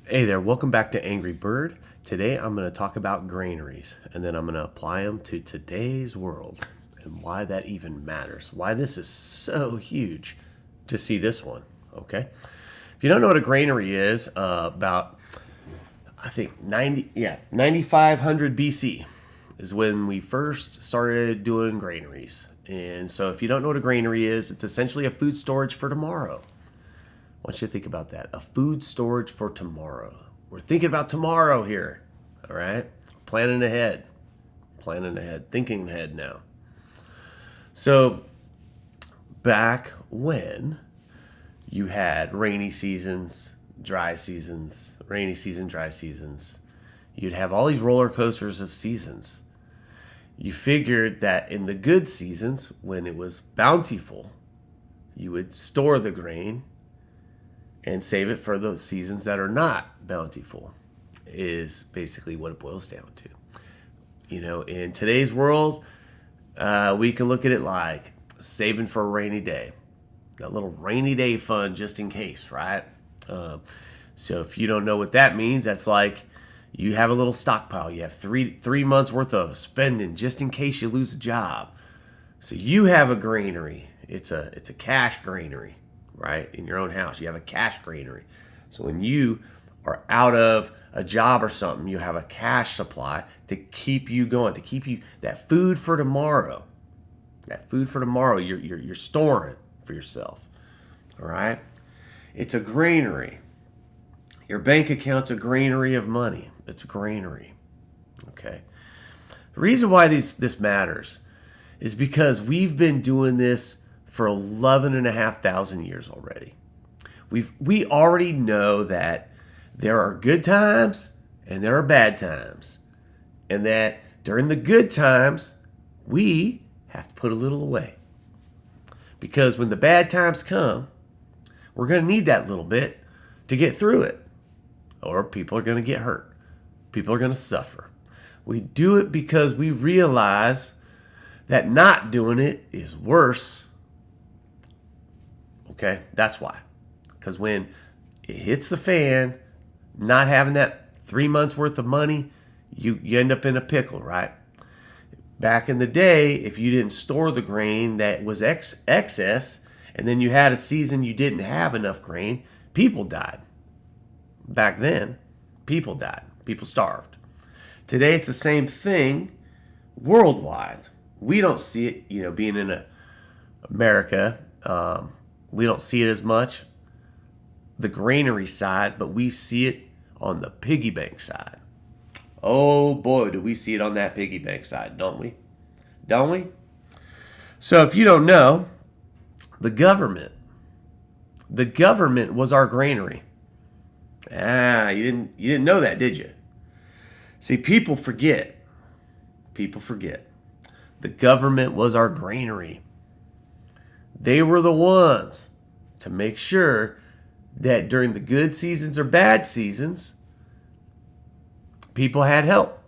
Hey there, welcome back to Angry Bird. Today I'm going to talk about granaries and then I'm going to apply them to today's world and why that even matters. Why this is so huge to see this one, okay? If you don't know what a granary is, about I think 9500 BC is when we first started doing granaries. And so if you don't know what a granary is, it's essentially a food storage for tomorrow. I want you to think about that. A food storage for tomorrow. We're thinking about tomorrow here. All right? Planning ahead. Planning ahead. Thinking ahead now. So, back when you had rainy seasons, dry seasons, rainy season, dry seasons, you'd have all these roller coasters of seasons. You figured that in the good seasons, when it was bountiful, you would store the grain and save it for those seasons that are not bountiful, is basically what it boils down to. In today's world, we can look at it like saving for a rainy day, that little rainy day fund just in case, right? So if you don't know what that means, that's like you have a little stockpile. You have three months worth of spending just in case you lose a job. So you have a granary. It's a cash granary, right? In your own house, you have a cash granary. So when you are out of a job or something, you have a cash supply to keep you going, to keep you that food for tomorrow. That food for tomorrow, you're storing for yourself. All right? It's a granary. Your bank account's a granary of money. It's a granary. Okay. The reason why this matters is because we've been doing this for 11,500 years already. We already know that there are good times and there are bad times. And that during the good times, we have to put a little away. Because when the bad times come, we're going to need that little bit to get through it. Or people are going to get hurt. People are going to suffer. We do it because we realize that not doing it is worse. Okay, that's why. Because when it hits the fan, not having that 3 months worth of money, you end up in a pickle, right? Back in the day, if you didn't store the grain that was excess, and then you had a season you didn't have enough grain, people died. Back then, people died. People starved. Today, it's the same thing worldwide. We don't see it, being in America, we don't see it as much, the granary side, but we see it on the piggy bank side. Oh boy, do we see it on that piggy bank side, don't we? Don't we? So if you don't know, the government was our granary. You didn't know that, did you? See, people forget. People forget. The government was our granary. They were the ones to make sure that during the good seasons or bad seasons, people had help.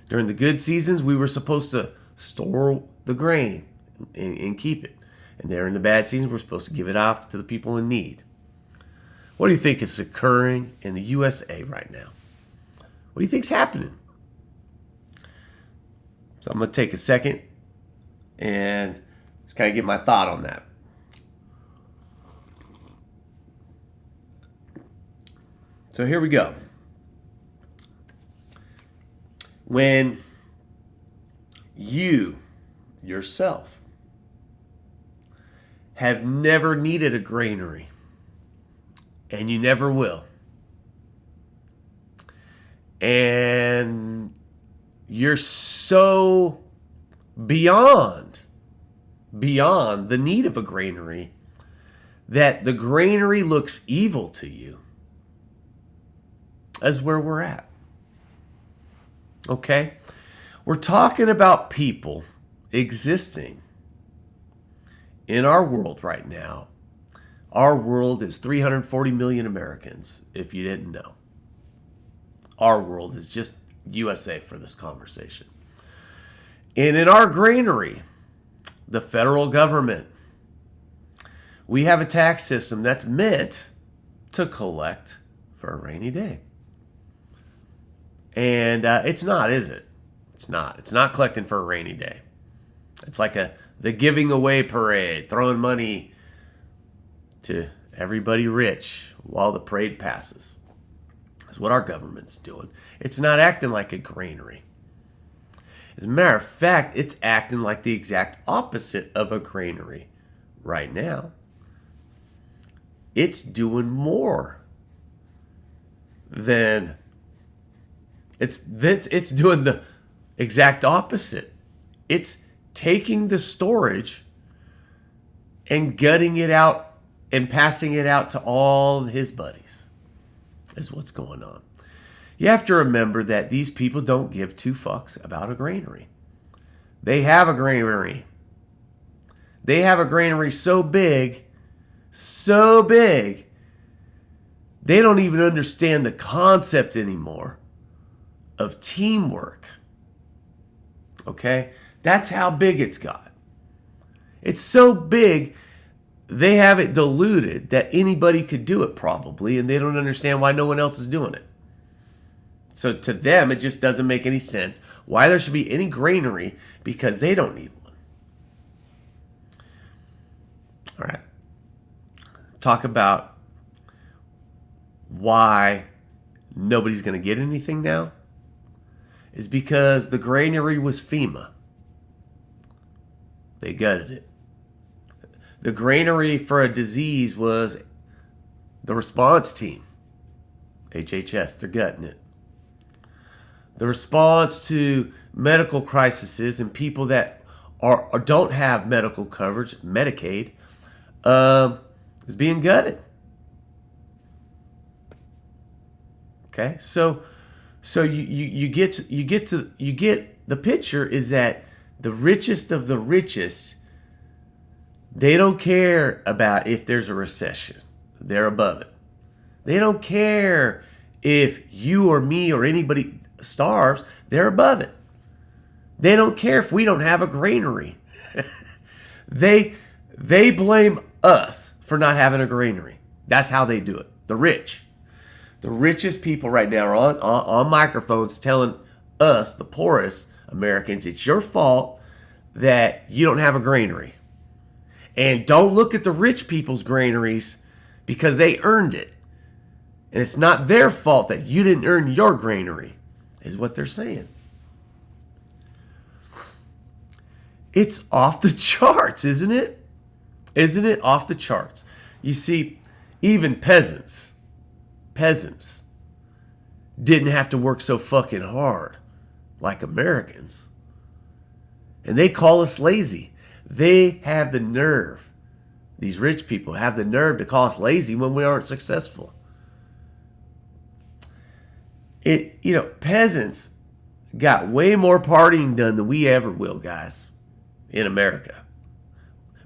During the good seasons, we were supposed to store the grain and keep it. And during the bad seasons, we're supposed to give it off to the people in need. What do you think is occurring in the USA right now? What do you think's happening? So I'm going to take a second and just kind of get my thought on that. So here we go. When you yourself have never needed a granary, and you never will, and you're so beyond the need of a granary that the granary looks evil to you, that's where we're at. Okay? We're talking about people existing in our world right now. Our world is 340 million Americans, if you didn't know. Our world is just USA for this conversation. And in our granary, the federal government, we have a tax system that's meant to collect for a rainy day. And it's not, is it? It's not. It's not collecting for a rainy day. It's like the giving away parade, throwing money to everybody rich while the parade passes. That's what our government's doing. It's not acting like a granary. As a matter of fact, it's acting like the exact opposite of a granary right now. It's doing more than it's doing the exact opposite. It's taking the storage and gutting it out and passing it out to all his buddies, is what's going on. You have to remember that these people don't give two fucks about a granary. They have a granary. They have a granary so big, they don't even understand the concept anymore of teamwork. Okay? That's how big it's got. It's so big, they have it diluted that anybody could do it probably, and they don't understand why no one else is doing it. So to them, it just doesn't make any sense why there should be any granary, because they don't need one. All right. Talk about why nobody's going to get anything now is because the granary was FEMA. They gutted it. The granary for a disease was the response team, HHS. They're gutting it. The response to medical crises and people that are or don't have medical coverage, Medicaid, is being gutted. Okay, so you get the picture is that the richest of the richest, they don't care about if there's a recession. They're above it. They don't care if you or me or anybody starves. They're above it. They don't care if we don't have a granary. They blame us for not having a granary. That's how they do it. The rich. The richest people right now are on microphones telling us, the poorest Americans, it's your fault that you don't have a granary. And don't look at the rich people's granaries because they earned it. And it's not their fault that you didn't earn your granary, is what they're saying. It's off the charts, isn't it? Isn't it off the charts? You see, even peasants didn't have to work so fucking hard like Americans. And they call us lazy. They have the nerve. These rich people have the nerve to call us lazy when we aren't successful. Peasants got way more partying done than we ever will, guys, in America.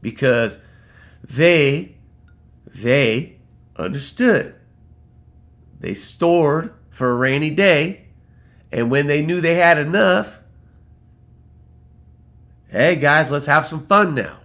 Because they understood. They stored for a rainy day, and when they knew they had enough, hey guys, let's have some fun now.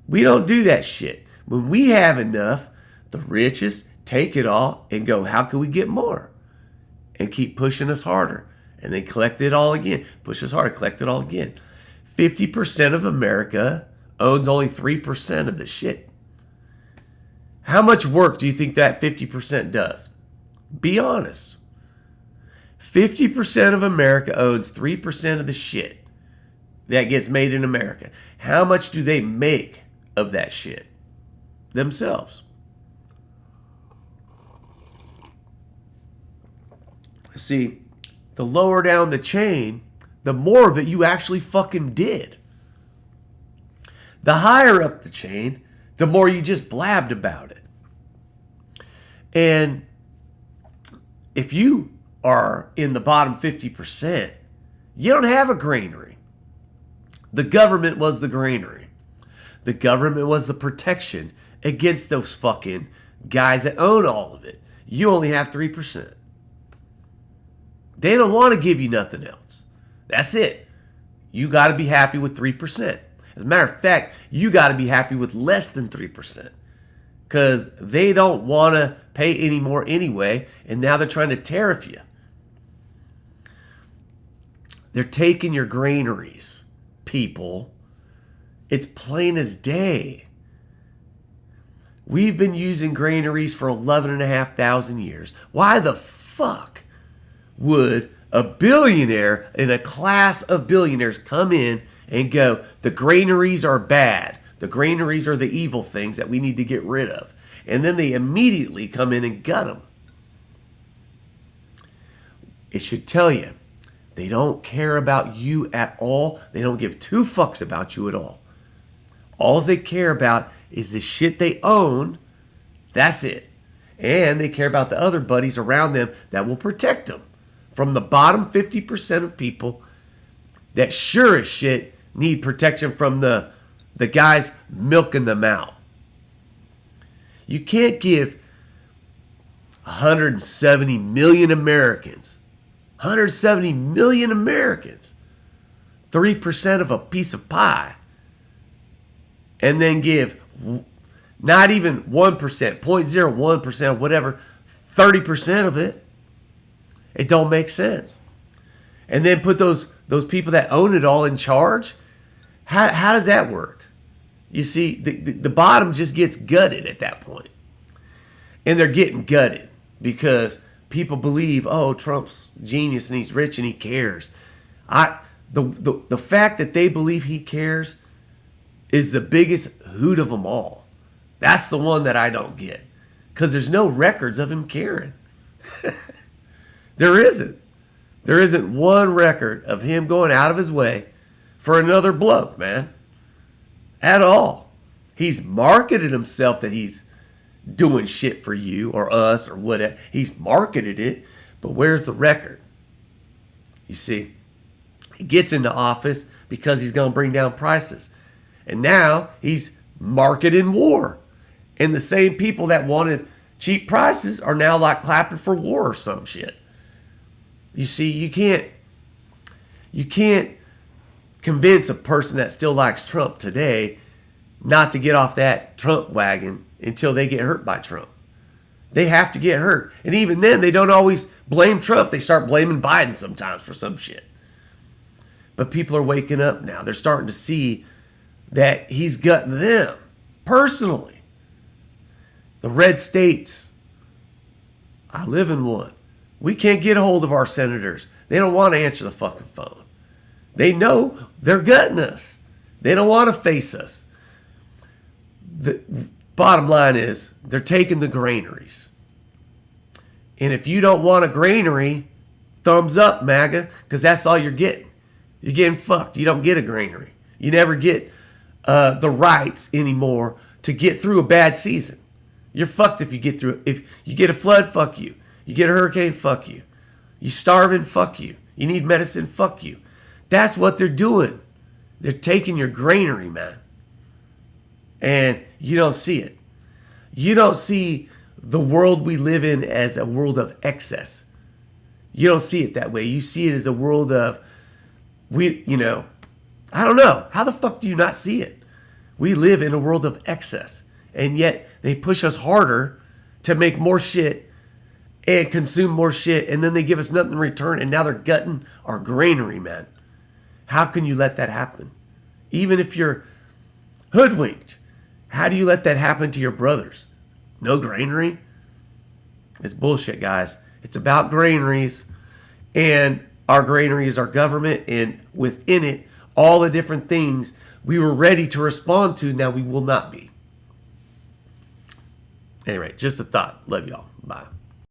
We don't do that shit. When we have enough, the richest take it all and go, how can we get more? And keep pushing us harder. And then collect it all again. Push us harder, collect it all again. 50% of America owns only 3% of the shit. How much work do you think that 50% does? Be honest. 50% of America owns 3% of the shit that gets made in America. How much do they make of that shit themselves? See, the lower down the chain, the more of it you actually fucking did. The higher up the chain, the more you just blabbed about it. And if you are in the bottom 50%, you don't have a granary. The government was the granary. The government was the protection against those fucking guys that own all of it. You only have 3%. They don't want to give you nothing else. That's it. You got to be happy with 3%. As a matter of fact, you got to be happy with less than 3%. because they don't want to pay anymore anyway, and now they're trying to tariff you. They're taking your granaries, people. It's plain as day. We've been using granaries for 11,500 years. Why the fuck would a billionaire in a class of billionaires come in and go, the granaries are bad. The granaries are the evil things that we need to get rid of. And then they immediately come in and gut them. It should tell you, they don't care about you at all. They don't give two fucks about you at all. All they care about is the shit they own. That's it. And they care about the other buddies around them that will protect them from the bottom 50% of people that sure as shit need protection from the guys milking them out. You can't give 170 million Americans, 3% of a piece of pie, and then give not even 1%, 0.01%, whatever, 30% of it. It don't make sense. And then put those people that own it all in charge. How does that work? You see, the bottom just gets gutted at that point. And they're getting gutted because people believe, oh, Trump's genius and he's rich and he cares. The fact that they believe he cares is the biggest hoot of them all. That's the one that I don't get. Because there's no records of him caring. There isn't. There isn't one record of him going out of his way for another bloke, man. At all. He's marketed himself that he's doing shit for you or us or whatever. He's marketed it, but where's the record? You see, he gets into office because he's going to bring down prices. And now he's marketing war. And the same people that wanted cheap prices are now like clapping for war or some shit. You see, you can't convince a person that still likes Trump today not to get off that Trump wagon until they get hurt by Trump. They have to get hurt. And even then, they don't always blame Trump. They start blaming Biden sometimes for some shit. But people are waking up now. They're starting to see that he's gutting them personally. The red states. I live in one. We can't get a hold of our senators. They don't want to answer the fucking phone. They know they're gutting us. They don't want to face us. The bottom line is they're taking the granaries. And if you don't want a granary, thumbs up, MAGA, because that's all you're getting. You're getting fucked. You don't get a granary. You never get the rights anymore to get through a bad season. You're fucked if you get through. If you get a flood, fuck you. You get a hurricane, fuck you. You starving, fuck you. You need medicine, fuck you. That's what they're doing. They're taking your granary, man. And you don't see it. You don't see the world we live in as a world of excess. You don't see it that way. You see it as a world of, I don't know. How the fuck do you not see it? We live in a world of excess. And yet they push us harder to make more shit and consume more shit, and then they give us nothing in return, and now they're gutting our granary, man. How can you let that happen? Even if you're hoodwinked, how do you let that happen to your brothers? No granary? It's bullshit, guys. It's about granaries, and our granary is our government, and within it, all the different things we were ready to respond to, now we will not be. Anyway, just a thought. Love y'all. Bye.